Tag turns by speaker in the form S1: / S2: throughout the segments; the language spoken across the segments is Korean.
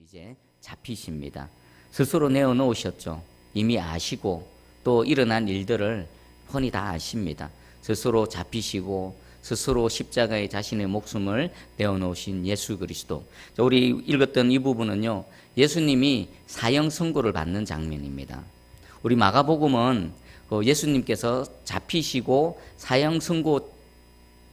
S1: 이제 잡히십니다. 스스로 내어놓으셨죠. 이미 아시고 또 일어난 일들을 훤히 다 아십니다. 스스로 잡히시고 스스로 십자가에 자신의 목숨을 내어놓으신 예수 그리스도. 우리 읽었던 이 부분은요, 예수님이 사형 선고를 받는 장면입니다. 우리 마가복음은 예수님께서 잡히시고 사형 선고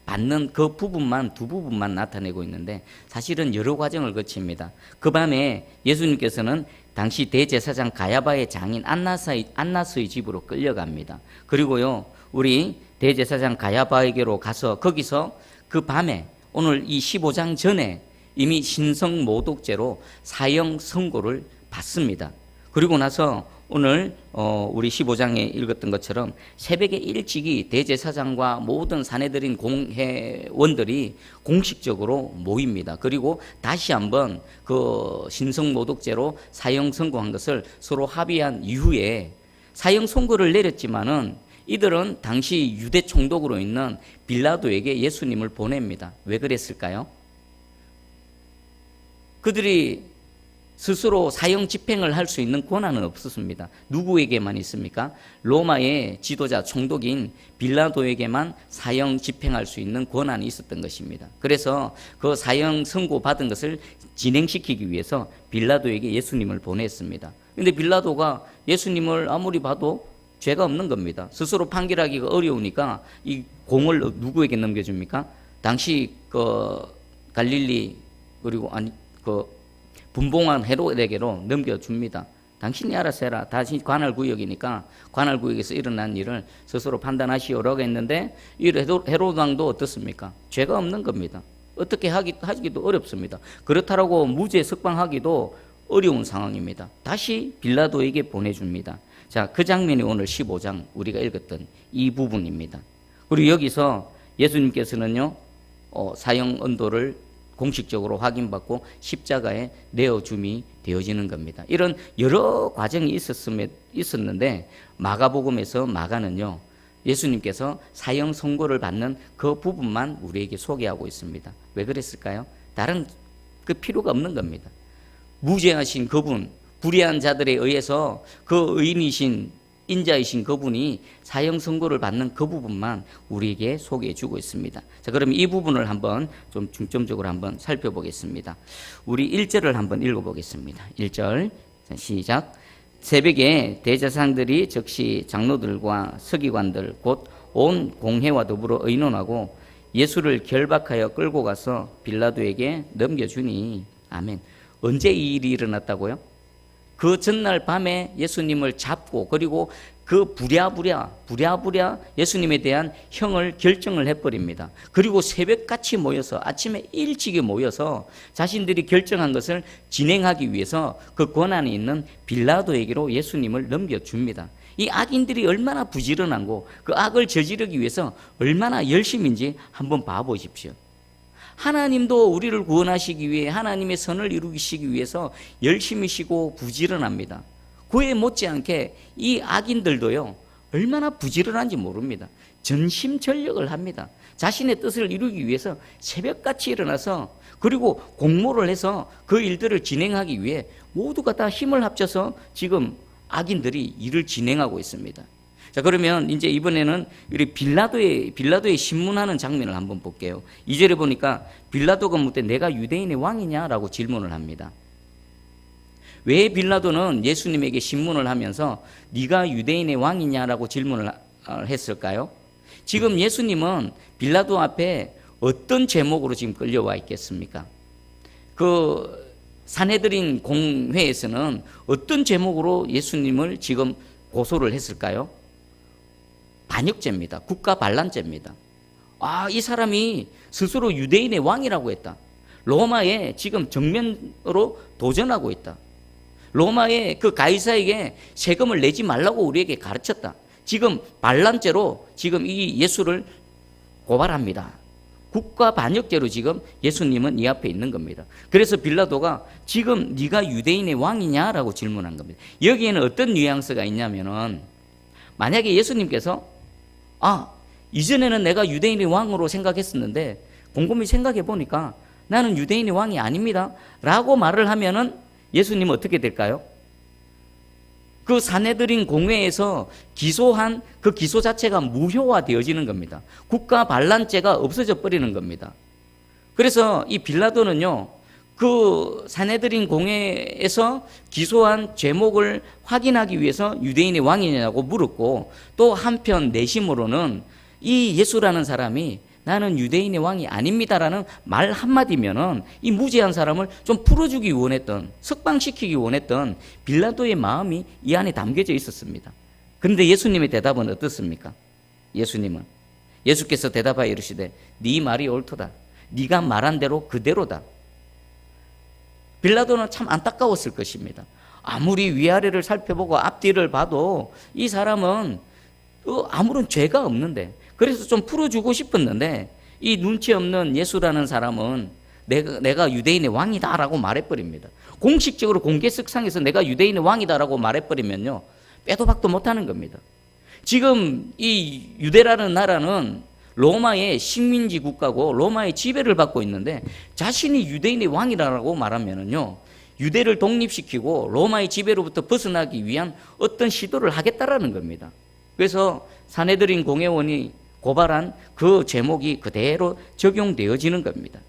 S1: 받는 그 부분만, 두 부분만 나타내고 있는데 사실은 여러 과정을 거칩니다. 그 밤에 예수님께서는 당시 대제사장 가야바의 장인 안나스의 집으로 끌려갑니다. 그리고요, 우리 대제사장 가야바에게로 가서 거기서 그 밤에 오늘 이 15장 전에 이미 신성모독죄로 사형 선고를 받습니다. 그리고 나서 오늘 우리 15장에 읽었던 것처럼 새벽에 일찍이 대제사장과 모든 사내들인 공회원들이 공식적으로 모입니다. 그리고 다시 한번 그 신성모독죄로 사형 선고한 것을 서로 합의한 이후에 사형 선고를 내렸지만은 이들은 당시 유대 총독으로 있는 빌라도에게 예수님을 보냅니다. 왜 그랬을까요? 그들이 스스로 사형 집행을 할 수 있는 권한은 없었습니다. 누구에게만 있습니까? 로마의 지도자 총독인 빌라도에게만 사형 집행할 수 있는 권한이 있었던 것입니다. 그래서 그 사형 선고받은 것을 진행시키기 위해서 빌라도에게 예수님을 보냈습니다. 그런데 빌라도가 예수님을 아무리 봐도 죄가 없는 겁니다. 스스로 판결하기가 어려우니까 이 공을 누구에게 넘겨줍니까? 당시 그 갈릴리 그리고 분봉한 헤롯에게로 넘겨줍니다. 당신이 알아서 해라. 다시 관할구역이니까 관할구역에서 일어난 일을 스스로 판단하시오라고 했는데 이 헤롯 왕도 어떻습니까? 죄가 없는 겁니다. 어떻게 하기도 어렵습니다. 그렇다라고 무죄 석방하기도 어려운 상황입니다. 다시 빌라도에게 보내줍니다. 자, 그 장면이 오늘 15장 우리가 읽었던 이 부분입니다. 그리고 여기서 예수님께서는요, 사형 언도를 공식적으로 확인받고 십자가에 내어줌이 되어지는 겁니다. 이런 여러 과정이 있었는데 마가복음에서 마가는요, 예수님께서 사형 선고를 받는 그 부분만 우리에게 소개하고 있습니다. 왜 그랬을까요? 다른 그 필요가 없는 겁니다. 무죄하신 그분, 불의한 자들에 의해서 그 의인이신 인자이신 그분이 사형 선고를 받는 그 부분만 우리에게 소개해 주고 있습니다. 자, 그럼 이 부분을 한번 좀 중점적으로 한번 살펴보겠습니다. 우리 1절을 한번 읽어보겠습니다. 1절 시작. 새벽에 대제사장들이 즉시 장로들과 서기관들 곧 온 공회와 더불어 의논하고 예수를 결박하여 끌고 가서 빌라도에게 넘겨주니. 아멘. 언제 이 일이 일어났다고요? 그 전날 밤에 예수님을 잡고 그리고 그 부랴부랴 예수님에 대한 형을 결정을 해버립니다. 그리고 새벽같이 모여서 아침에 일찍이 모여서 자신들이 결정한 것을 진행하기 위해서 그 권한이 있는 빌라도에게로 예수님을 넘겨줍니다. 이 악인들이 얼마나 부지런하고 그 악을 저지르기 위해서 얼마나 열심인지 한번 봐보십시오. 하나님도 우리를 구원하시기 위해 하나님의 선을 이루시기 위해서 열심히시고 부지런합니다. 그에 못지않게 이 악인들도요, 얼마나 부지런한지 모릅니다. 전심전력을 합니다. 자신의 뜻을 이루기 위해서 새벽같이 일어나서 그리고 공모를 해서 그 일들을 진행하기 위해 모두가 다 힘을 합쳐서 지금 악인들이 일을 진행하고 있습니다. 자, 그러면 이제 이번에는 우리 빌라도의 신문하는 장면을 한번 볼게요. 2절에 보니까 빌라도가 묻되 내가 유대인의 왕이냐라고 질문을 합니다. 왜 빌라도는 예수님에게 신문을 하면서 네가 유대인의 왕이냐라고 질문을 했을까요? 지금 예수님은 빌라도 앞에 어떤 제목으로 지금 끌려와 있겠습니까? 그 산헤드린 공회에서는 어떤 제목으로 예수님을 지금 고소를 했을까요? 반역죄입니다. 국가 반란죄입니다. 이 사람이 스스로 유대인의 왕이라고 했다. 로마에 지금 정면으로 도전하고 있다. 로마의 그 가이사에게 세금을 내지 말라고 우리에게 가르쳤다. 지금 반란죄로 지금 이 예수를 고발합니다. 국가 반역죄로 지금 예수님은 이 앞에 있는 겁니다. 그래서 빌라도가 지금 네가 유대인의 왕이냐라고 질문한 겁니다. 여기에는 어떤 뉘앙스가 있냐면은 만약에 예수님께서 이전에는 내가 유대인의 왕으로 생각했었는데 곰곰이 생각해 보니까 나는 유대인의 왕이 아닙니다 라고 말을 하면은 예수님은 어떻게 될까요? 그 사내들인 공회에서 기소한 그 기소 자체가 무효화되어지는 겁니다. 국가 반란죄가 없어져 버리는 겁니다. 그래서 이 빌라도는요, 그 사내들인 공회에서 기소한 죄목을 확인하기 위해서 유대인의 왕이냐고 물었고, 또 한편 내심으로는 이 예수라는 사람이 나는 유대인의 왕이 아닙니다라는 말 한마디면은 이 무죄한 사람을 좀 풀어주기 원했던, 석방시키기 원했던 빌라도의 마음이 이 안에 담겨져 있었습니다. 그런데 예수님의 대답은 어떻습니까? 예수께서 대답하여 이르시되 네 말이 옳도다. 네가 말한 대로 그대로다. 빌라도는 참 안타까웠을 것입니다. 아무리 위아래를 살펴보고 앞뒤를 봐도 이 사람은 아무런 죄가 없는데, 그래서 좀 풀어주고 싶었는데 이 눈치 없는 예수라는 사람은 내가 유대인의 왕이다라고 말해버립니다. 공식적으로 공개석상에서 내가 유대인의 왕이다라고 말해버리면요, 빼도 박도 못하는 겁니다. 지금 이 유대라는 나라는 로마의 식민지 국가고 로마의 지배를 받고 있는데 자신이 유대인의 왕이라고 말하면은요, 유대를 독립시키고 로마의 지배로부터 벗어나기 위한 어떤 시도를 하겠다라는 겁니다. 그래서 사내들인 공회원이 고발한 그 제목이 그대로 적용되어지는 겁니다.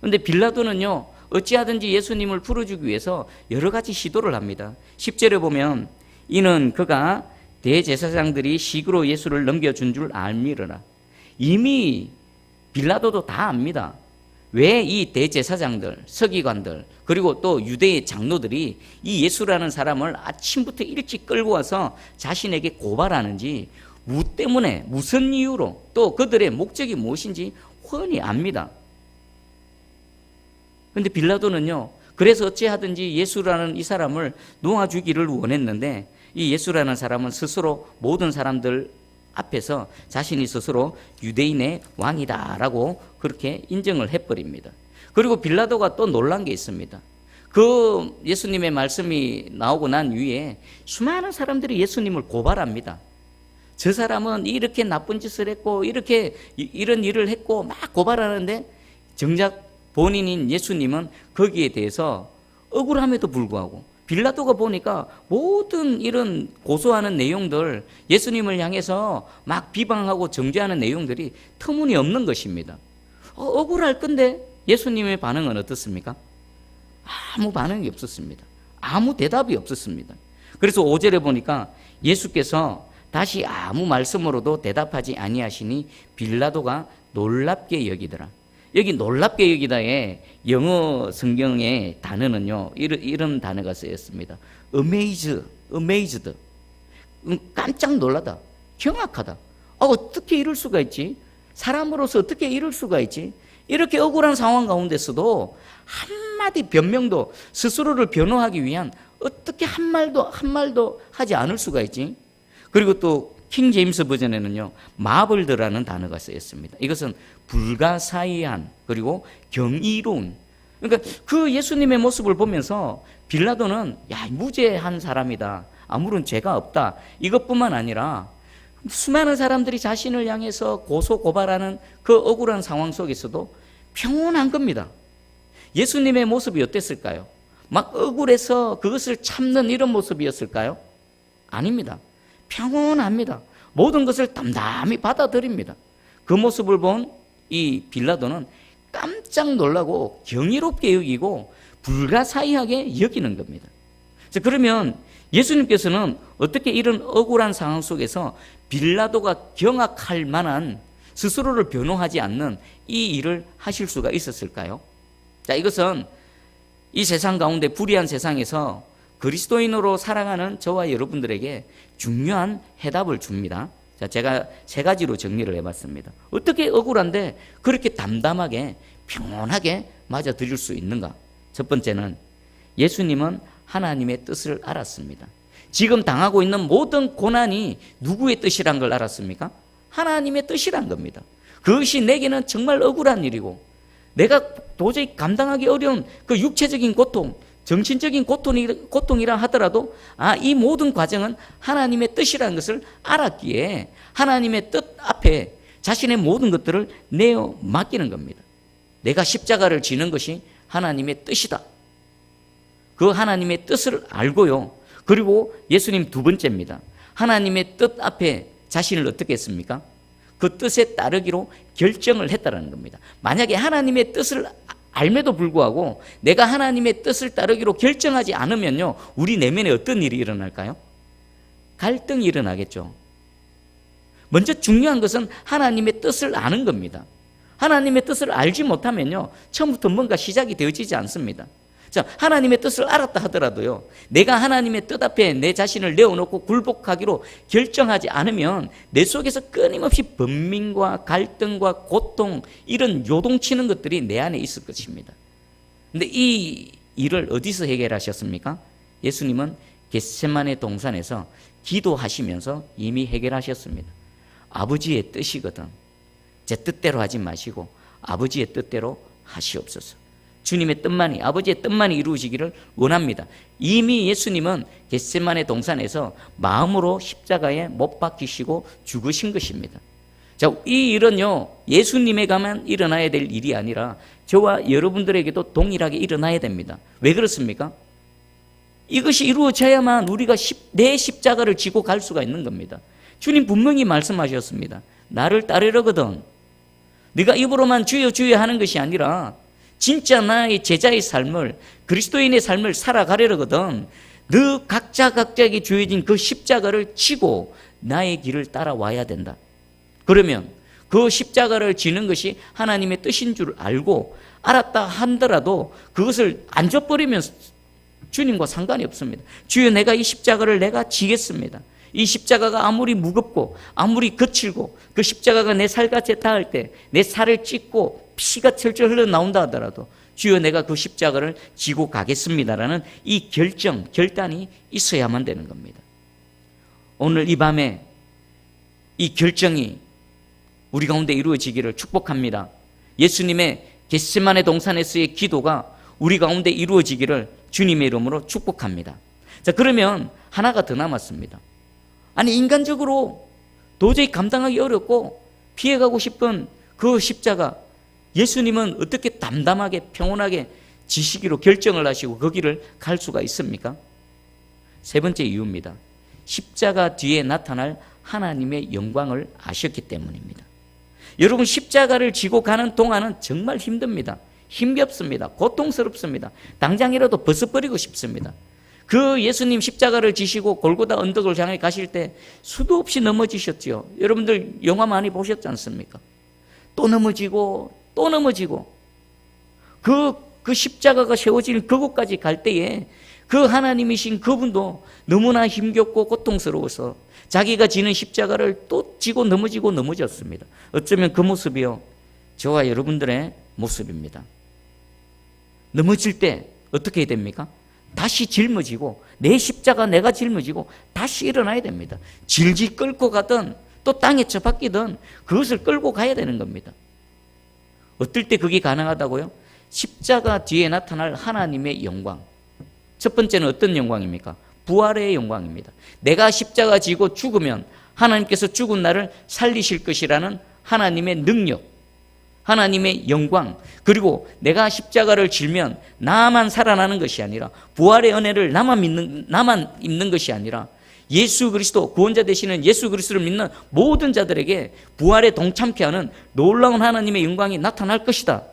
S1: 그런데 빌라도는요, 어찌하든지 예수님을 풀어주기 위해서 여러 가지 시도를 합니다. 10절에 보면 이는 그가 대제사장들이 식으로 예수를 넘겨준 줄 알미르라. 이미 빌라도도 다 압니다. 왜 이 대제사장들, 서기관들, 그리고 또 유대의 장로들이 이 예수라는 사람을 아침부터 일찍 끌고 와서 자신에게 고발하는지, 무 때문에, 무슨 이유로, 또 그들의 목적이 무엇인지 훤히 압니다. 그런데 빌라도는요, 그래서 어찌하든지 예수라는 이 사람을 놓아주기를 원했는데 이 예수라는 사람은 스스로 모든 사람들 앞에서 자신이 스스로 유대인의 왕이다라고 그렇게 인정을 해버립니다. 그리고 빌라도가 또 놀란 게 있습니다. 그 예수님의 말씀이 나오고 난 위에 수많은 사람들이 예수님을 고발합니다. 저 사람은 이렇게 나쁜 짓을 했고 이렇게 이런 일을 했고 막 고발하는데 정작 본인인 예수님은 거기에 대해서 억울함에도 불구하고 빌라도가 보니까 모든 이런 고소하는 내용들, 예수님을 향해서 막 비방하고 정죄하는 내용들이 터무니없는 것입니다. 억울할 건데 예수님의 반응은 어떻습니까? 아무 반응이 없었습니다. 아무 대답이 없었습니다. 그래서 5절에 보니까 예수께서 다시 아무 말씀으로도 대답하지 아니하시니 빌라도가 놀랍게 여기더라. 여기 놀랍게 여기다에 영어 성경의 단어는요, 이런 단어가 쓰였습니다. amazed. 깜짝 놀라다. 경악하다. 어떻게 이럴 수가 있지? 사람으로서 어떻게 이럴 수가 있지? 이렇게 억울한 상황 가운데서도 한마디 변명도, 스스로를 변호하기 위한 어떻게 한 말도 하지 않을 수가 있지? 그리고 또 킹 제임스 버전에는요, 마블드라는 단어가 쓰였습니다. 이것은 불가사의한, 그리고 경이로운. 그러니까 그 예수님의 모습을 보면서 빌라도는 무죄한 사람이다, 아무런 죄가 없다, 이것뿐만 아니라 수많은 사람들이 자신을 향해서 고소 고발하는 그 억울한 상황 속에서도 평온한 겁니다. 예수님의 모습이 어땠을까요? 막 억울해서 그것을 참는 이런 모습이었을까요? 아닙니다. 평온합니다. 모든 것을 담담히 받아들입니다. 그 모습을 본 이 빌라도는 깜짝 놀라고 경이롭게 여기고 불가사의하게 여기는 겁니다. 그러면 예수님께서는 어떻게 이런 억울한 상황 속에서 빌라도가 경악할 만한, 스스로를 변호하지 않는 이 일을 하실 수가 있었을까요? 이것은 이 세상 가운데, 불의한 세상에서 그리스도인으로 살아가는 저와 여러분들에게 중요한 해답을 줍니다. 제가 세 가지로 정리를 해봤습니다. 어떻게 억울한데 그렇게 담담하게 평온하게 맞아들일 수 있는가? 첫 번째는 예수님은 하나님의 뜻을 알았습니다. 지금 당하고 있는 모든 고난이 누구의 뜻이란 걸 알았습니까? 하나님의 뜻이란 겁니다. 그것이 내게는 정말 억울한 일이고 내가 도저히 감당하기 어려운 그 육체적인 고통, 정신적인 고통이라 하더라도 이 모든 과정은 하나님의 뜻이라는 것을 알았기에 하나님의 뜻 앞에 자신의 모든 것들을 내어 맡기는 겁니다. 내가 십자가를 지는 것이 하나님의 뜻이다. 그 하나님의 뜻을 알고요. 그리고 예수님 두 번째입니다. 하나님의 뜻 앞에 자신을 어떻게 했습니까? 그 뜻에 따르기로 결정을 했다는 겁니다. 만약에 하나님의 뜻을 알매도 불구하고 내가 하나님의 뜻을 따르기로 결정하지 않으면요, 우리 내면에 어떤 일이 일어날까요? 갈등이 일어나겠죠. 먼저 중요한 것은 하나님의 뜻을 아는 겁니다. 하나님의 뜻을 알지 못하면요, 처음부터 뭔가 시작이 되어지지 않습니다. 자, 하나님의 뜻을 알았다 하더라도요, 내가 하나님의 뜻 앞에 내 자신을 내어놓고 굴복하기로 결정하지 않으면 내 속에서 끊임없이 번민과 갈등과 고통, 이런 요동치는 것들이 내 안에 있을 것입니다. 근데 이 일을 어디서 해결하셨습니까? 예수님은 겟세마네 동산에서 기도하시면서 이미 해결하셨습니다. 아버지의 뜻이거든 제 뜻대로 하지 마시고 아버지의 뜻대로 하시옵소서. 주님의 뜻만이, 아버지의 뜻만이 이루어지기를 원합니다. 이미 예수님은 겟세마네 동산에서 마음으로 십자가에 못 박히시고 죽으신 것입니다. 자, 이 일은요, 예수님에게만 일어나야 될 일이 아니라 저와 여러분들에게도 동일하게 일어나야 됩니다. 왜 그렇습니까? 이것이 이루어져야만 우리가 내 십자가를 지고 갈 수가 있는 겁니다. 주님 분명히 말씀하셨습니다. 나를 따르려거든 네가 입으로만 주여 주여 하는 것이 아니라 진짜 나의 제자의 삶을, 그리스도인의 삶을 살아가려거든 너 각자에게 주어진 그 십자가를 지고 나의 길을 따라와야 된다. 그러면 그 십자가를 지는 것이 하나님의 뜻인 줄 알고 알았다 하더라도 그것을 안 져버리면 주님과 상관이 없습니다. 주여 내가 이 십자가를 내가 지겠습니다. 이 십자가가 아무리 무겁고 아무리 거칠고 그 십자가가 내 살갗에 닿을 때 내 살을 찢고 피가 철철 흘러나온다 하더라도 주여 내가 그 십자가를 지고 가겠습니다라는 이 결단이 있어야만 되는 겁니다. 오늘 이 밤에 이 결정이 우리 가운데 이루어지기를 축복합니다. 예수님의 겟세마네 동산에서의 기도가 우리 가운데 이루어지기를 주님의 이름으로 축복합니다. 자, 그러면 하나가 더 남았습니다. 아니, 인간적으로 도저히 감당하기 어렵고 피해가고 싶은 그 십자가, 예수님은 어떻게 담담하게 평온하게 지시기로 결정을 하시고 그 길을 갈 수가 있습니까? 세 번째 이유입니다. 십자가 뒤에 나타날 하나님의 영광을 아셨기 때문입니다. 여러분, 십자가를 지고 가는 동안은 정말 힘듭니다. 힘겹습니다. 고통스럽습니다. 당장이라도 벗어버리고 싶습니다. 그 예수님 십자가를 지시고 골고다 언덕을 향해 가실 때 수도 없이 넘어지셨죠. 여러분들 영화 많이 보셨지 않습니까? 또 넘어지고 또 넘어지고 그 십자가가 세워질 그곳까지 갈 때에 그 하나님이신 그분도 너무나 힘겹고 고통스러워서 자기가 지는 십자가를 또 지고 넘어졌습니다. 어쩌면 그 모습이요, 저와 여러분들의 모습입니다. 넘어질 때 어떻게 해야 됩니까? 다시 짊어지고 내 십자가 내가 짊어지고 다시 일어나야 됩니다. 질질 끌고 가든 또 땅에 처박히든 그것을 끌고 가야 되는 겁니다. 어떨 때 그게 가능하다고요? 십자가 뒤에 나타날 하나님의 영광. 첫 번째는 어떤 영광입니까? 부활의 영광입니다. 내가 십자가 지고 죽으면 하나님께서 죽은 나를 살리실 것이라는 하나님의 능력, 하나님의 영광, 그리고 내가 십자가를 지면 나만 살아나는 것이 아니라 부활의 은혜를 나만 입는 것이 아니라 예수 그리스도, 구원자 되시는 예수 그리스도를 믿는 모든 자들에게 부활에 동참케 하는 놀라운 하나님의 영광이 나타날 것이다.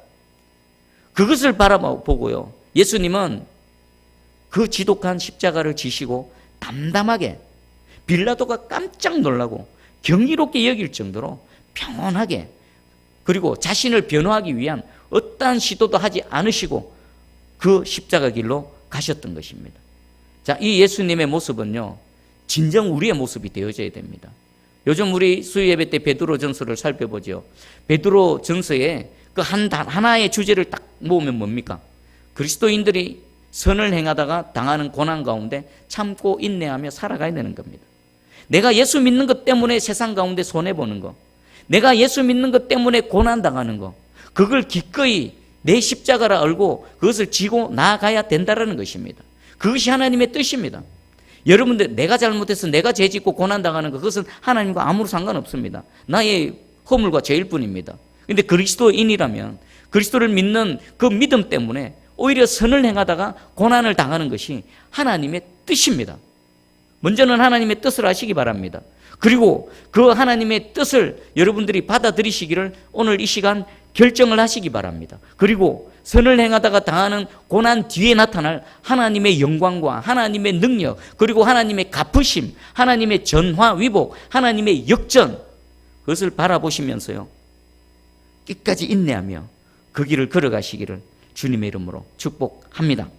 S1: 그것을 바라보고요, 예수님은 그 지독한 십자가를 지시고 담담하게, 빌라도가 깜짝 놀라고 경이롭게 여길 정도로 평온하게, 그리고 자신을 변호하기 위한 어떠한 시도도 하지 않으시고 그 십자가 길로 가셨던 것입니다. 자, 이 예수님의 모습은요, 진정 우리의 모습이 되어져야 됩니다. 요즘 우리 수요예배 때 베드로 전서를 살펴보죠. 베드로 전서에 그 하나의 주제를 딱 모으면 뭡니까? 그리스도인들이 선을 행하다가 당하는 고난 가운데 참고 인내하며 살아가야 되는 겁니다. 내가 예수 믿는 것 때문에 세상 가운데 손해보는 거, 내가 예수 믿는 것 때문에 고난당하는 거, 그걸 기꺼이 내 십자가라 알고 그것을 지고 나아가야 된다는 것입니다. 그것이 하나님의 뜻입니다. 여러분들, 내가 잘못해서 내가 죄짓고 고난당하는 것, 그것은 하나님과 아무런 상관없습니다. 나의 허물과 죄일 뿐입니다. 그런데 그리스도인이라면 그리스도를 믿는 그 믿음 때문에 오히려 선을 행하다가 고난을 당하는 것이 하나님의 뜻입니다. 먼저는 하나님의 뜻을 아시기 바랍니다. 그리고 그 하나님의 뜻을 여러분들이 받아들이시기를 오늘 이 시간 결정을 하시기 바랍니다. 그리고 선을 행하다가 당하는 고난 뒤에 나타날 하나님의 영광과 하나님의 능력, 그리고 하나님의 갚으심, 하나님의 전화 위복, 하나님의 역전, 그것을 바라보시면서요, 끝까지 인내하며 그 길을 걸어가시기를 주님의 이름으로 축복합니다.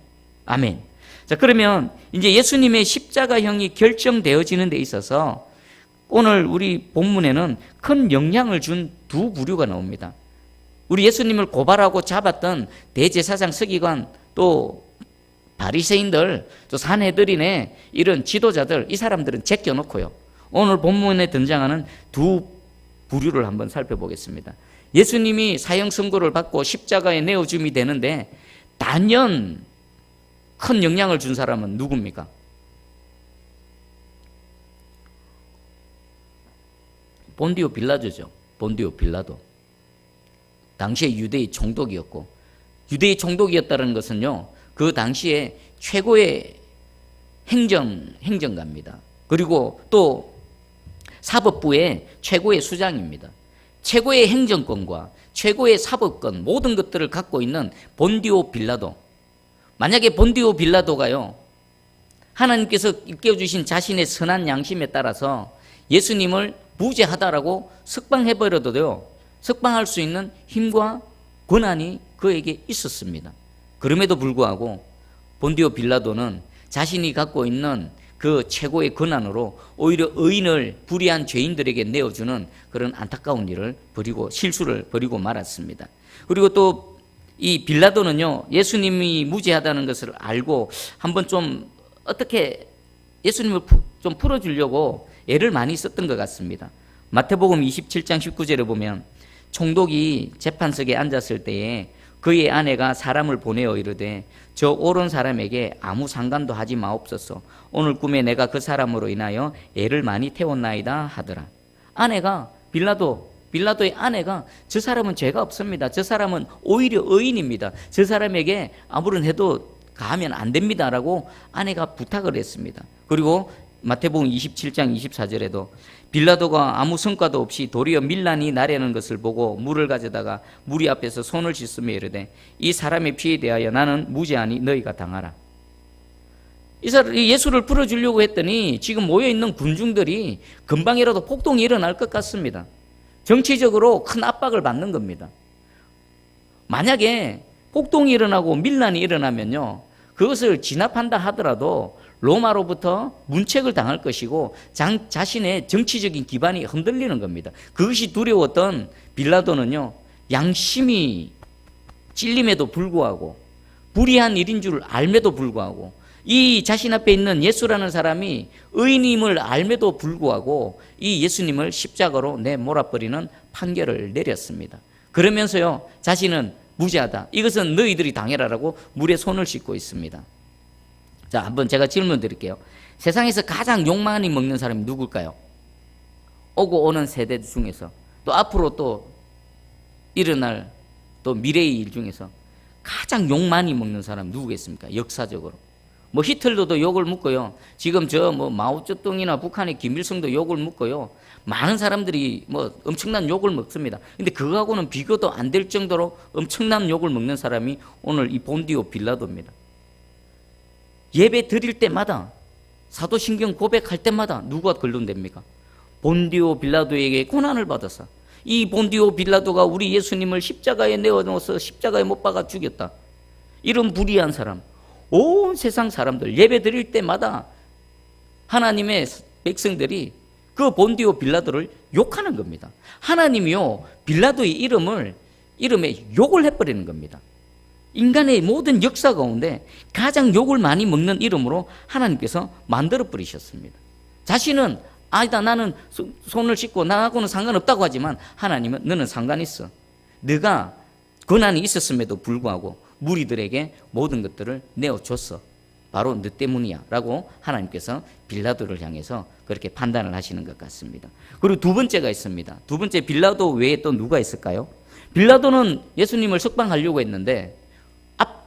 S1: 아멘. 자, 그러면 이제 예수님의 십자가형이 결정되어지는 데 있어서 오늘 우리 본문에는 큰 영향을 준 두 부류가 나옵니다. 우리 예수님을 고발하고 잡았던 대제사장 서기관, 또 바리새인들, 또 산헤드린의 이런 지도자들, 이 사람들은 제껴놓고요, 오늘 본문에 등장하는 두 부류를 한번 살펴보겠습니다. 예수님이 사형 선고를 받고 십자가에 내어줌이 되는데 단연 큰 영향을 준 사람은 누굽니까? 본디오 빌라도죠. 본디오 빌라도. 당시에 유대의 총독이었고, 유대의 총독이었다는 것은요, 그 당시에 최고의 행정가입니다. 그리고 또 사법부의 최고의 수장입니다. 최고의 행정권과 최고의 사법권, 모든 것들을 갖고 있는 본디오 빌라도. 만약에 본디오 빌라도가요, 하나님께서 일깨워주신 자신의 선한 양심에 따라서 예수님을 무죄하다라고 석방해버려도요, 석방할 수 있는 힘과 권한이 그에게 있었습니다. 그럼에도 불구하고 본디오 빌라도는 자신이 갖고 있는 그 최고의 권한으로 오히려 의인을 불의한 죄인들에게 내어주는 그런 안타까운 일을 벌이고, 실수를 벌이고 말았습니다. 그리고 또 이 빌라도는요, 예수님이 무죄하다는 것을 알고 한번 좀 어떻게 예수님을 좀 풀어주려고 애를 많이 썼던 것 같습니다. 마태복음 27장 19절에 보면 총독이 재판석에 앉았을 때에 그의 아내가 사람을 보내어 이르되 저 옳은 사람에게 아무 상관도 하지 마옵소서. 오늘 꿈에 내가 그 사람으로 인하여 애를 많이 태웠나이다 하더라. 아내가 빌라도의 아내가 저 사람은 죄가 없습니다. 저 사람은 오히려 의인입니다. 저 사람에게 아무런 해도 가하면 안 됩니다라고 아내가 부탁을 했습니다. 그리고 마태복음 27장 24절에도 빌라도가 아무 성과도 없이 도리어 밀란이 나려는 것을 보고 물을 가져다가 무리 앞에서 손을 씻으며 이르되 이 사람의 피에 대하여 나는 무죄하니 너희가 당하라. 이 예수를 풀어주려고 했더니 지금 모여있는 군중들이 금방이라도 폭동이 일어날 것 같습니다. 정치적으로 큰 압박을 받는 겁니다. 만약에 폭동이 일어나고 밀란이 일어나면요, 그것을 진압한다 하더라도 로마로부터 문책을 당할 것이고 자신의 정치적인 기반이 흔들리는 겁니다. 그것이 두려웠던 빌라도는요, 양심이 찔림에도 불구하고 불의한 일인 줄 알매도 불구하고 이 자신 앞에 있는 예수라는 사람이 의인임을 알매도 불구하고 이 예수님을 십자가로 내몰아버리는 판결을 내렸습니다. 그러면서요, 자신은 무죄하다, 이것은 너희들이 당해라라고 물에 손을 씻고 있습니다. 자, 한번 제가 질문 드릴게요. 세상에서 가장 욕 많이 먹는 사람이 누굴까요? 오고 오는 세대 중에서, 또 앞으로 또 일어날 또 미래의 일 중에서 가장 욕 많이 먹는 사람 누구겠습니까? 역사적으로. 뭐 히틀러도 욕을 먹고요. 지금 저 뭐 마오쩌둥이나 북한의 김일성도 욕을 먹고요. 많은 사람들이 뭐 엄청난 욕을 먹습니다. 근데 그거하고는 비교도 안 될 정도로 엄청난 욕을 먹는 사람이 오늘 이 본디오 빌라도입니다. 예배 드릴 때마다, 사도신경 고백할 때마다 누가 거론됩니까? 본디오 빌라도에게 고난을 받아서, 이 본디오 빌라도가 우리 예수님을 십자가에 내어놓아서 십자가에 못 박아 죽였다, 이런 불의한 사람, 온 세상 사람들 예배 드릴 때마다 하나님의 백성들이 그 본디오 빌라도를 욕하는 겁니다. 하나님이요, 빌라도의 이름에 욕을 해버리는 겁니다. 인간의 모든 역사 가운데 가장 욕을 많이 먹는 이름으로 하나님께서 만들어 버리셨습니다. 자신은 아니다, 나는 손을 씻고 나하고는 상관없다고 하지만 하나님은 너는 상관 있어. 네가 권한이 있었음에도 불구하고 무리들에게 모든 것들을 내어줬어. 바로 너 때문이야 라고 하나님께서 빌라도를 향해서 그렇게 판단을 하시는 것 같습니다. 그리고 두 번째가 있습니다. 두 번째, 빌라도 외에 또 누가 있을까요? 빌라도는 예수님을 석방하려고 했는데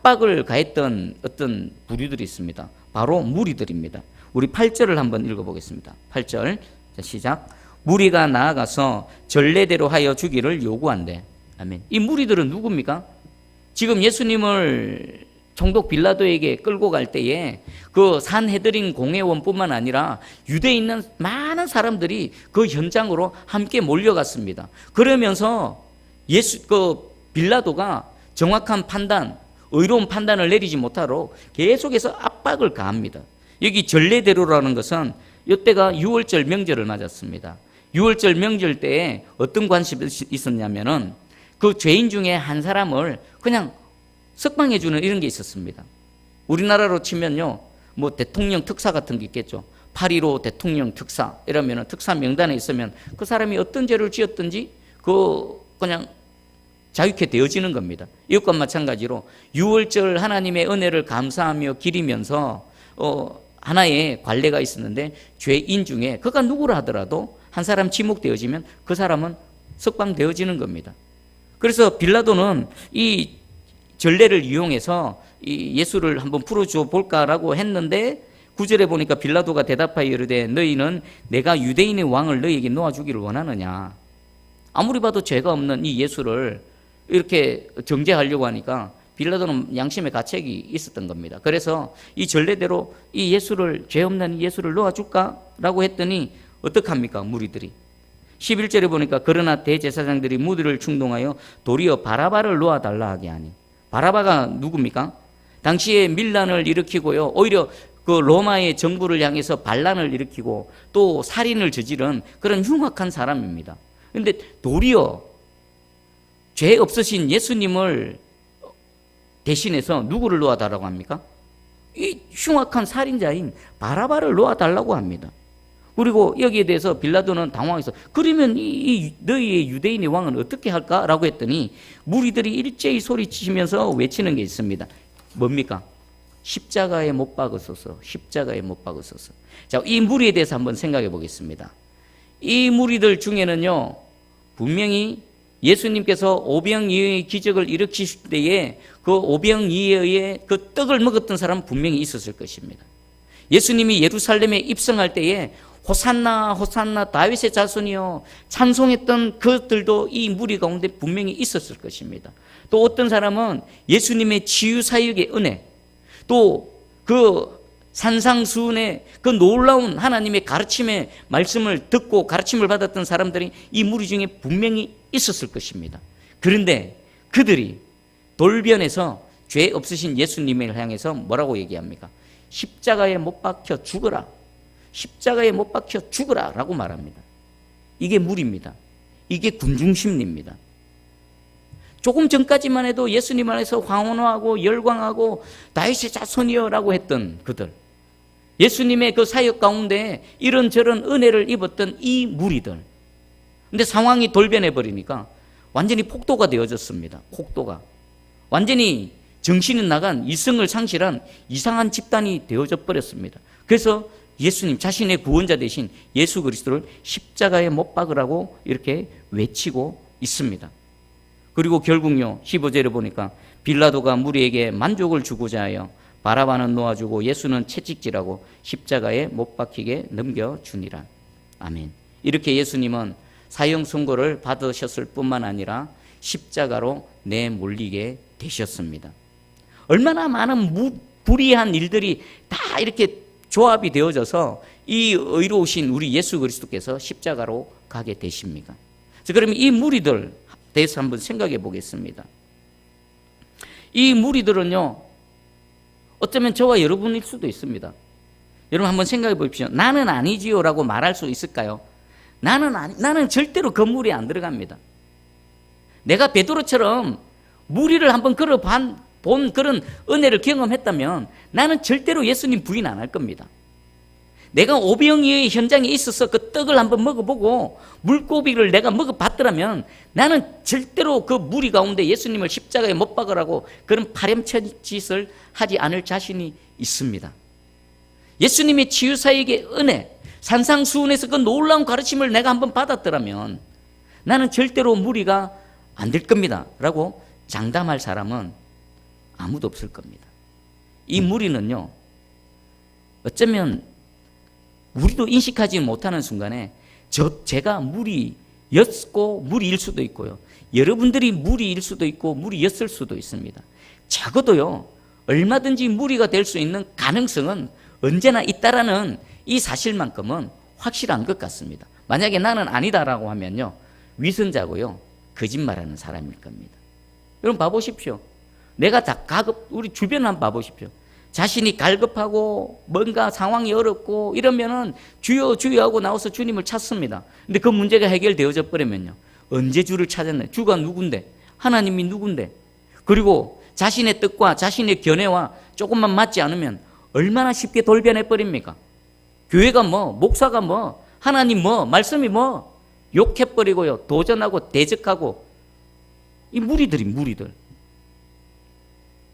S1: 압박을 가했던 어떤 부류들이 있습니다. 바로 무리들입니다. 우리 8절을 한번 읽어보겠습니다. 8절 자, 시작. 무리가 나아가서 전례대로 하여 주기를 요구한대. 아멘. 이 무리들은 누굽니까? 지금 예수님을 총독 빌라도에게 끌고 갈 때에 그 산헤드린 공회원뿐만 아니라 유대에 있는 많은 사람들이 그 현장으로 함께 몰려갔습니다. 그러면서 빌라도가 정확한 판단, 의로운 판단을 내리지 못하도록 계속해서 압박을 가합니다. 여기 전례대로라는 것은 이때가 6월절 명절을 맞았습니다. 6월절 명절 때에 어떤 관습이 있었냐면은 그 죄인 중에 한 사람을 그냥 석방해 주는 이런 게 있었습니다. 우리나라로 치면요, 뭐 대통령 특사 같은 게 있겠죠. 8.15 대통령 특사 이러면은 특사 명단에 있으면 그 사람이 어떤 죄를 지었든지 그냥 자유케 되어지는 겁니다. 이것과 마찬가지로 6월절 하나님의 은혜를 감사하며 기리면서 하나의 관례가 있었는데 죄인 중에 그가 누구라 하더라도 한 사람 지목되어지면 그 사람은 석방되어지는 겁니다. 그래서 빌라도는 이 전례를 이용해서 이 예수를 한번 풀어줘 볼까라고 했는데 9절에 보니까 빌라도가 대답하여 이르되 너희는 내가 유대인의 왕을 너희에게 놓아주기를 원하느냐. 아무리 봐도 죄가 없는 이 예수를 이렇게 정죄하려고 하니까 빌라도는 양심의 가책이 있었던 겁니다. 그래서 이 전례대로 이 예수를, 죄 없는 예수를 놓아줄까라고 했더니 어떡합니까? 무리들이 11절에 보니까 그러나 대제사장들이 무리를 충동하여 도리어 바라바를 놓아달라 하게 하니. 바라바가 누굽니까? 당시에 밀란을 일으키고요, 오히려 그 로마의 정부를 향해서 반란을 일으키고 또 살인을 저지른 그런 흉악한 사람입니다. 그런데 도리어 죄 없으신 예수님을 대신해서 누구를 놓아달라고 합니까? 이 흉악한 살인자인 바라바를 놓아달라고 합니다. 그리고 여기에 대해서 빌라도는 당황해서 그러면 이 너희의 유대인의 왕은 어떻게 할까라고 했더니 무리들이 일제히 소리치면서 외치는 게 있습니다. 뭡니까? 십자가에 못 박으소서. 십자가에 못 박으소서. 자, 이 무리에 대해서 한번 생각해 보겠습니다. 이 무리들 중에는요, 분명히 예수님께서 오병이어의 기적을 일으키실 때에 그 오병이어의 그 떡을 먹었던 사람은 분명히 있었을 것입니다. 예수님이 예루살렘에 입성할 때에 호산나 호산나 다윗의 자손이여 찬송했던 그들도 이 무리 가운데 분명히 있었을 것입니다. 또 어떤 사람은 예수님의 치유사역의 은혜, 또 그 산상수훈의 그 놀라운 하나님의 가르침의 말씀을 듣고 가르침을 받았던 사람들이 이 무리 중에 분명히 있었을 것입니다. 그런데 그들이 돌변해서 죄 없으신 예수님을 향해서 뭐라고 얘기합니까? 십자가에 못 박혀 죽어라. 십자가에 못 박혀 죽어라 라고 말합니다. 이게 무리입니다. 이게 군중심리입니다. 조금 전까지만 해도 예수님 안에서 황혼하고 열광하고 다윗의 자손이여 라고 했던 그들, 예수님의 그 사역 가운데 이런저런 은혜를 입었던 이 무리들, 근데 상황이 돌변해 버리니까 완전히 폭도가 되어졌습니다. 폭도가 완전히 정신이 나간, 이성을 상실한 이상한 집단이 되어져 버렸습니다. 그래서 예수님 자신의 구원자 되신 예수 그리스도를 십자가에 못 박으라고 이렇게 외치고 있습니다. 그리고 결국요 15절에 보니까 빌라도가 무리에게 만족을 주고자 하여 바라바는 놓아주고 예수는 채찍질하고 십자가에 못 박히게 넘겨주니라. 아멘. 이렇게 예수님은 사형 선고를 받으셨을 뿐만 아니라 십자가로 내몰리게 되셨습니다. 얼마나 많은 불의한 일들이 다 이렇게 조합이 되어져서 이 의로우신 우리 예수 그리스도께서 십자가로 가게 되십니까? 그러면 이 무리들 대해서 한번 생각해 보겠습니다. 이 무리들은요, 어쩌면 저와 여러분일 수도 있습니다. 여러분 한번 생각해 보십시오. 나는 아니지요 라고 말할 수 있을까요? 나는 절대로 그 무리에 안 들어갑니다. 내가 베드로처럼 무리를 한번 본 그런 은혜를 경험했다면 나는 절대로 예수님 부인 안 할 겁니다. 내가 오병이어의 현장에 있어서 그 떡을 한번 먹어보고 물고기를 내가 먹어봤더라면 나는 절대로 그 무리 가운데 예수님을 십자가에 못 박으라고 그런 파렴치한 짓을 하지 않을 자신이 있습니다. 예수님의 치유사역의 은혜, 산상수훈에서 그 놀라운 가르침을 내가 한번 받았더라면 나는 절대로 무리가 안 될 겁니다 라고 장담할 사람은 아무도 없을 겁니다. 이 무리는요, 어쩌면 우리도 인식하지 못하는 순간에 제가 무리였고 무리일 수도 있고요. 여러분들이 무리일 수도 있고 무리였을 수도 있습니다. 적어도요, 얼마든지 무리가 될 수 있는 가능성은 언제나 있다라는 이 사실만큼은 확실한 것 같습니다. 만약에 나는 아니다라고 하면요, 위선자고요, 거짓말하는 사람일 겁니다. 여러분 봐보십시오. 내가 우리 주변 한번 봐보십시오. 자신이 갈급하고 뭔가 상황이 어렵고 이러면은 주여 주여 하고 나와서 주님을 찾습니다. 근데 그 문제가 해결되어져 버리면요, 언제 주를 찾았나요? 주가 누군데? 하나님이 누군데? 그리고 자신의 뜻과 자신의 견해와 조금만 맞지 않으면 얼마나 쉽게 돌변해 버립니까? 교회가 뭐, 목사가 뭐, 하나님 뭐, 말씀이 뭐, 욕해버리고요, 도전하고 대적하고, 이 무리들.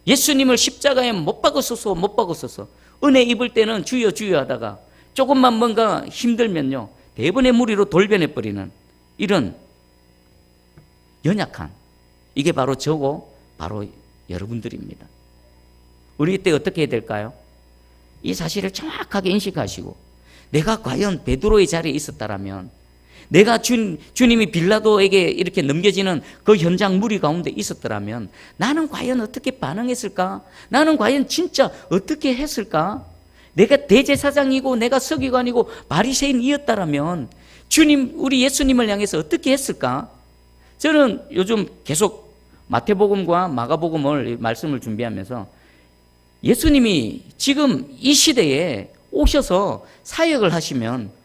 S1: 예수님을 십자가에 못 박았어서 은혜 입을 때는 주여 주여 하다가 조금만 뭔가 힘들면요, 대번의 무리로 돌변해 버리는 이런 연약한, 이게 바로 저고 바로 여러분들입니다. 우리 이때 어떻게 해야 될까요? 이 사실을 정확하게 인식하시고, 내가 과연 베드로의 자리에 있었다라면, 내가 주님이 빌라도에게 이렇게 넘겨지는 그 현장 무리 가운데 있었더라면 나는 과연 어떻게 반응했을까? 나는 과연 진짜 어떻게 했을까? 내가 대제사장이고 내가 서기관이고 바리새인이었다라면 우리 예수님을 향해서 어떻게 했을까? 저는 요즘 계속 마태복음과 마가복음을 말씀을 준비하면서 예수님이 지금 이 시대에 오셔서 사역을 하시면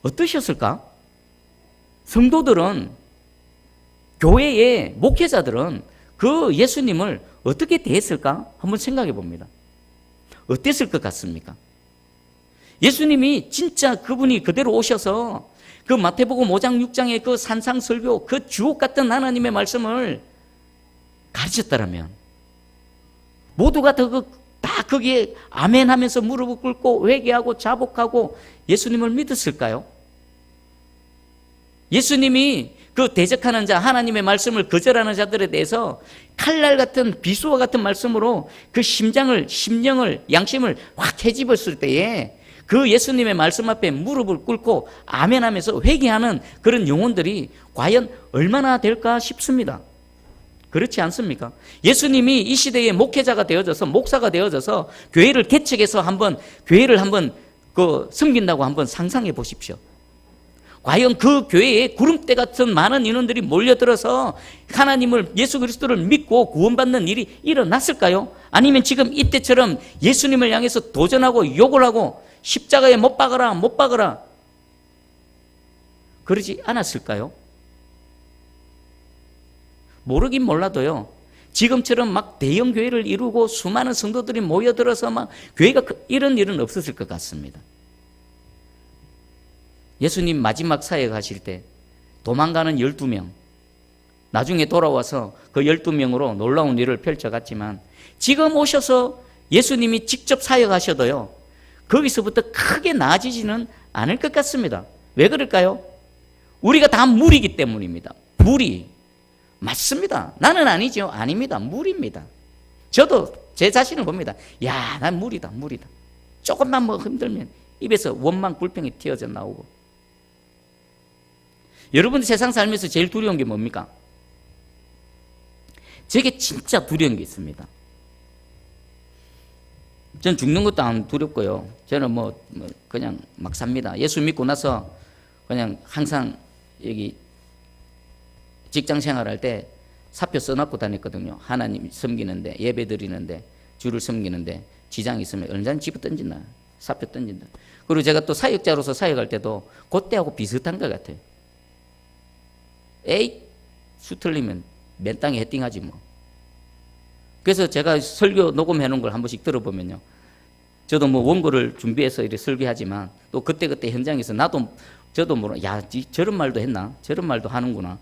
S1: 어떠셨을까? 성도들은, 교회의 목회자들은 그 예수님을 어떻게 대했을까? 한번 생각해 봅니다. 어땠을 것 같습니까? 예수님이 진짜 그분이 그대로 오셔서 그 마태복음 5장 6장의 그 산상설교, 그 주옥 같은 하나님의 말씀을 가르쳤다라면 모두가 다 거기에 아멘 하면서 무릎을 꿇고 회개하고 자복하고 예수님을 믿었을까요? 예수님이 그 대적하는 자, 하나님의 말씀을 거절하는 자들에 대해서 칼날 같은 비수와 같은 말씀으로 그 심령을, 양심을 확 헤집었을 때에 그 예수님의 말씀 앞에 무릎을 꿇고 아멘하면서 회개하는 그런 영혼들이 과연 얼마나 될까 싶습니다. 그렇지 않습니까? 예수님이 이 시대의 목회자가 되어져서, 목사가 되어져서 교회를 개척해서 교회를 섬긴다고 한번 상상해 보십시오. 과연 그 교회에 구름대 같은 많은 인원들이 몰려들어서 하나님을, 예수 그리스도를 믿고 구원받는 일이 일어났을까요? 아니면 지금 이때처럼 예수님을 향해서 도전하고 욕을 하고 십자가에 못 박아라 그러지 않았을까요? 모르긴 몰라도요, 지금처럼 막 대형 교회를 이루고 수많은 성도들이 모여들어서 막 교회가 이런 일은 없었을 것 같습니다. 예수님 마지막 사역하실 때 도망가는 12명, 나중에 돌아와서 그 12명으로 놀라운 일을 펼쳐갔지만 지금 오셔서 예수님이 직접 사역하셔도요, 거기서부터 크게 나아지지는 않을 것 같습니다. 왜 그럴까요? 우리가 다 무리이기 때문입니다. 무리. 맞습니다. 나는 아니죠. 아닙니다. 무리입니다. 저도 제 자신을 봅니다. 야, 난 무리다. 조금만 뭐 힘들면 입에서 원망 불평이 튀어져 나오고. 여러분 세상 살면서 제일 두려운 게 뭡니까? 제게 진짜 두려운 게 있습니다. 전 죽는 것도 안 두렵고요. 저는 그냥 막 삽니다. 예수 믿고 나서 그냥 항상 여기 직장 생활할 때 사표 써놓고 다녔거든요. 하나님 섬기는데, 예배 드리는데, 주를 섬기는데 지장이 있으면 언제나 집어 던진다. 사표 던진다. 그리고 제가 또 사역자로서 사역할 때도 그때하고 비슷한 것 같아요. 에이, 수 틀리면 맨 땅에 헤딩하지 뭐. 그래서 제가 설교 녹음해 놓은 걸 한 번씩 들어보면요, 저도 원고를 준비해서 이렇게 설교하지만 또 그때그때 현장에서 저도 야, 저런 말도 했나? 저런 말도 하는구나.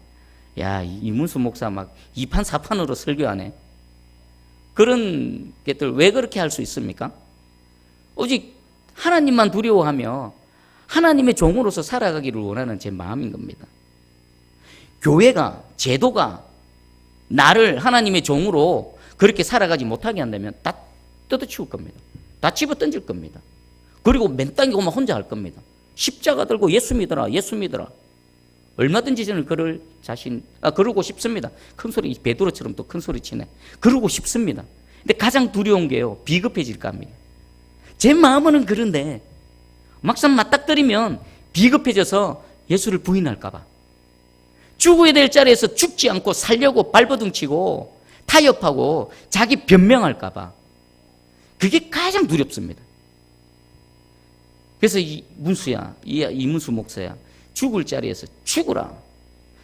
S1: 야, 이문수 목사 막 2판 4판으로 설교하네. 그런 것들 왜 그렇게 할 수 있습니까? 오직 하나님만 두려워하며 하나님의 종으로서 살아가기를 원하는 제 마음인 겁니다. 교회가, 제도가 나를 하나님의 종으로 그렇게 살아가지 못하게 한다면 다 뜯어치울 겁니다. 다 집어 던질 겁니다. 그리고 맨 땅에 오면 혼자 할 겁니다. 십자가 들고 예수 믿어라, 예수 믿어라. 얼마든지 저는 그러고 싶습니다. 큰 소리, 베드로처럼 또 큰 소리 치네. 그러고 싶습니다. 근데 가장 두려운 게요, 비겁해질까 합니다. 제 마음은 그런데 막상 맞닥뜨리면 비겁해져서 예수를 부인할까봐. 죽어야 될 자리에서 죽지 않고 살려고 발버둥치고 타협하고 자기 변명할까봐. 그게 가장 두렵습니다. 그래서 이문수 목사야, 죽을 자리에서 죽으라.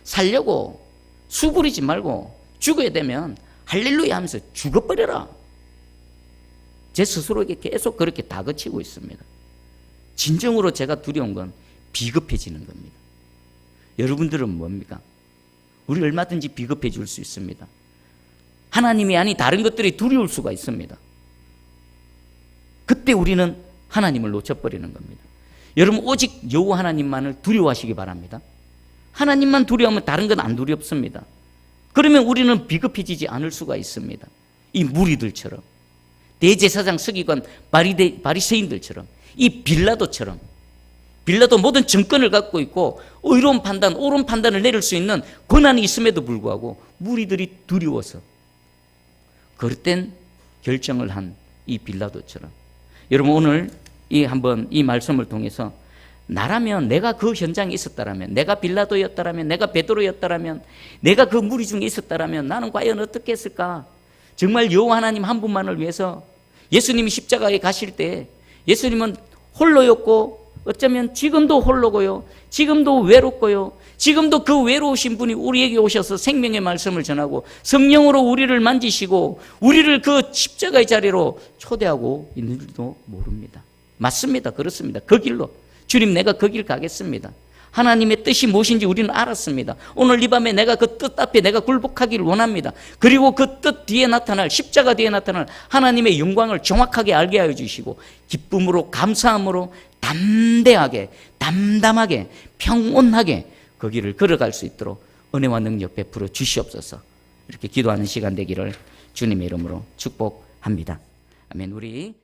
S1: 살려고 수부리지 말고 죽어야 되면 할렐루야 하면서 죽어버려라. 제 스스로에게 계속 그렇게 다그치고 있습니다. 진정으로 제가 두려운 건 비겁해지는 겁니다. 여러분들은 뭡니까? 우리 얼마든지 비겁해질 수 있습니다. 하나님이 아닌 다른 것들이 두려울 수가 있습니다. 그때 우리는 하나님을 놓쳐버리는 겁니다. 여러분, 오직 여호와 하나님만을 두려워하시기 바랍니다. 하나님만 두려워하면 다른 건 안 두렵습니다. 그러면 우리는 비겁해지지 않을 수가 있습니다. 이 무리들처럼, 대제사장 서기관 바리새인들처럼, 이 빌라도처럼. 빌라도 모든 정권을 갖고 있고 의로운 판단, 옳은 판단을 내릴 수 있는 권한이 있음에도 불구하고 무리들이 두려워서 그릇된 결정을 한 이 빌라도처럼. 여러분, 오늘 이 말씀을 통해서 나라면, 내가 그 현장에 있었다라면, 내가 빌라도였다라면, 내가 베드로였다라면, 내가 그 무리 중에 있었다라면 나는 과연 어떻게 했을까? 정말 여호와 하나님 한 분만을 위해서 예수님이 십자가에 가실 때 예수님은 홀로였고 어쩌면 지금도 홀로고요, 지금도 외롭고요, 지금도 그 외로우신 분이 우리에게 오셔서 생명의 말씀을 전하고 성령으로 우리를 만지시고 우리를 그 십자가의 자리로 초대하고 있는지도 모릅니다. 맞습니다. 그렇습니다. 그 길로, 주님 내가 그 길 가겠습니다. 하나님의 뜻이 무엇인지 우리는 알았습니다. 오늘 이 밤에 내가 그 뜻 앞에 내가 굴복하기를 원합니다. 그리고 그 뜻 뒤에 나타날, 십자가 뒤에 나타날 하나님의 영광을 정확하게 알게 하여 주시고 기쁨으로, 감사함으로 담대하게, 담담하게, 평온하게 그 길을 걸어갈 수 있도록 은혜와 능력 베풀어 주시옵소서. 이렇게 기도하는 시간 되기를 주님의 이름으로 축복합니다. 아멘. 우리